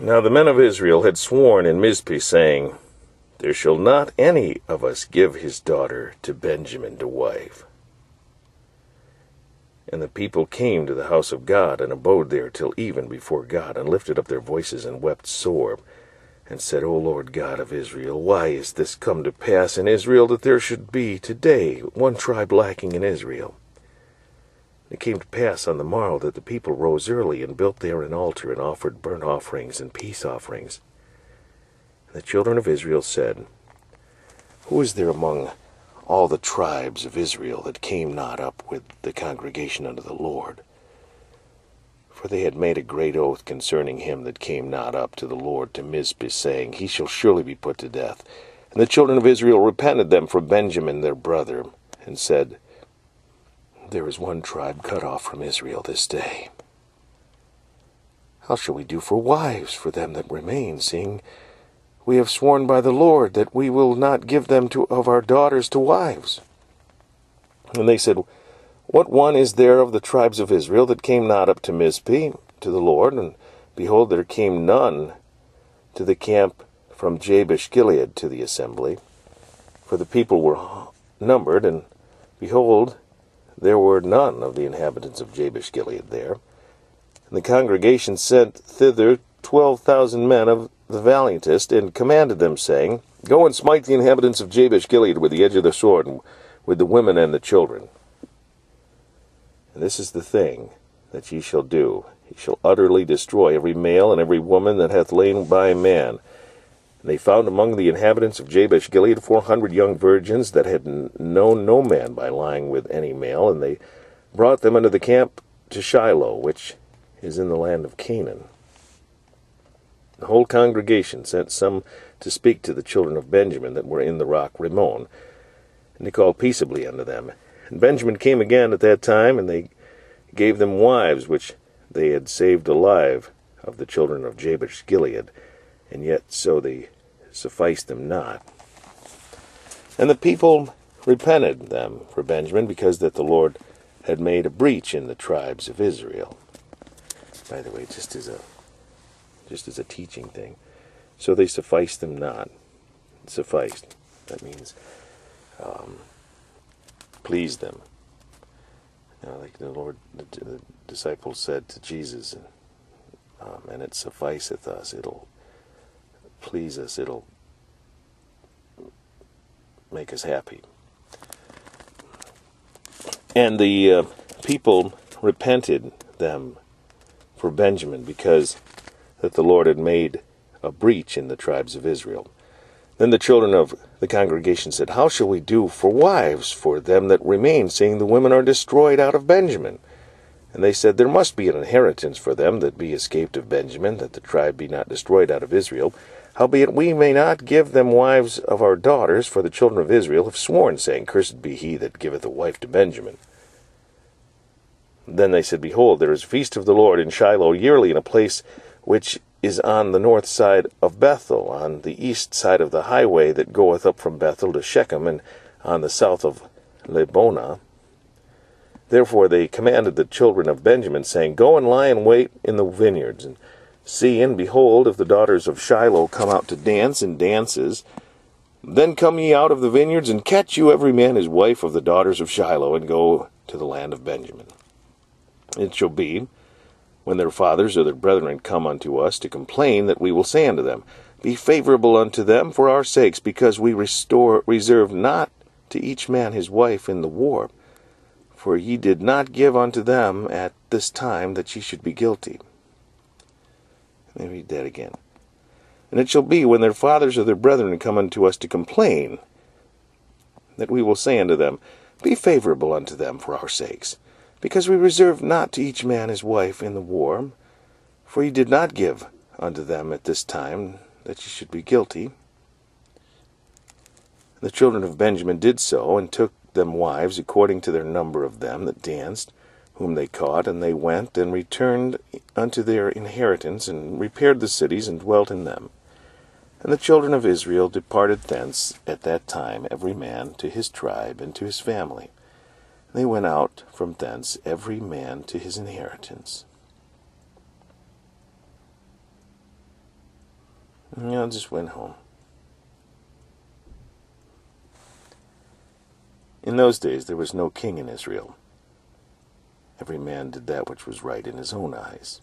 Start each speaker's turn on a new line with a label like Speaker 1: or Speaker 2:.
Speaker 1: Now the men of Israel had sworn in Mizpeh, saying, There shall not any of us give his daughter to Benjamin to wife. And the people came to the house of God, and abode there till even before God, and lifted up their voices, and wept sore, and said, O Lord God of Israel, why is this come to pass in Israel, that there should be today one tribe lacking in Israel? It came to pass on the morrow that the people rose early, and built there an altar, and offered burnt offerings and peace offerings. And the children of Israel said, Who is there among all the tribes of Israel that came not up with the congregation unto the Lord? For they had made a great oath concerning him that came not up to the Lord to Mizpeh, saying, He shall surely be put to death. And the children of Israel repented them for Benjamin their brother, and said, There is one tribe cut off from Israel this day. How shall we do for wives for them that remain, seeing we have sworn by the Lord that we will not give them of our daughters to wives? And they said, What one is there of the tribes of Israel that came not up to Mizpeh to the Lord? And behold, there came none to the camp from Jabesh-Gilead to the assembly. For the people were numbered, and behold, there were none of the inhabitants of Jabesh-Gilead there. And the congregation sent thither 12,000 men of the valiantest, and commanded them, saying, Go and smite the inhabitants of Jabesh-Gilead with the edge of the sword, and with the women and the children. And this is the thing that ye shall do. Ye shall utterly destroy every male and every woman that hath lain by man. And they found among the inhabitants of Jabesh-Gilead 400 young virgins that had known no man by lying with any male, and they brought them unto the camp to Shiloh, which is in the land of Canaan. The whole congregation sent some to speak to the children of Benjamin that were in the rock Rimmon, and they called peaceably unto them. And Benjamin came again at that time, and they gave them wives which they had saved alive of the children of Jabesh-Gilead, and yet so they sufficed them not. And the people repented them for Benjamin, because that the Lord had made a breach in the tribes of Israel. By the way, just as a teaching thing. So they sufficed them not. Sufficed. That means pleased them. Like the Lord, the disciples said to Jesus, and it sufficeth us. It'll please us. It'll make us happy. And the people repented them for Benjamin, because that the Lord had made a breach in the tribes of Israel. Then the children of the congregation said, How shall we do for wives for them that remain, seeing the women are destroyed out of Benjamin? And they said, There must be an inheritance for them that be escaped of Benjamin, that the tribe be not destroyed out of Israel. Howbeit we may not give them wives of our daughters, for the children of Israel have sworn, saying, Cursed be he that giveth a wife to Benjamin. Then they said, Behold, there is a feast of the Lord in Shiloh yearly, in a place which is on the north side of Bethel, on the east side of the highway that goeth up from Bethel to Shechem, and on the south of Lebonah. Therefore they commanded the children of Benjamin, saying, Go and lie in wait in the vineyards, and see, and behold, if the daughters of Shiloh come out to dance in dances, then come ye out of the vineyards, and catch you every man his wife of the daughters of Shiloh, and go to the land of Benjamin. It shall be, when their fathers or their brethren come unto us to complain, that we will say unto them, Be favorable unto them for our sakes, because we reserve not to each man his wife in the war. For ye did not give unto them at this time that ye should be guilty. Let me read that again. And it shall be, when their fathers or their brethren come unto us to complain, that we will say unto them, Be favorable unto them for our sakes, because we reserve not to each man his wife in the war. For ye did not give unto them at this time that ye should be guilty. The children of Benjamin did so, and took them wives according to their number of them that danced, whom they caught, and they went and returned unto their inheritance, and repaired the cities, and dwelt in them. And the children of Israel departed thence at that time, every man to his tribe and to his family. And they went out from thence, every man to his inheritance. I just went home. In those days there was no king in Israel. Every man did that which was right in his own eyes.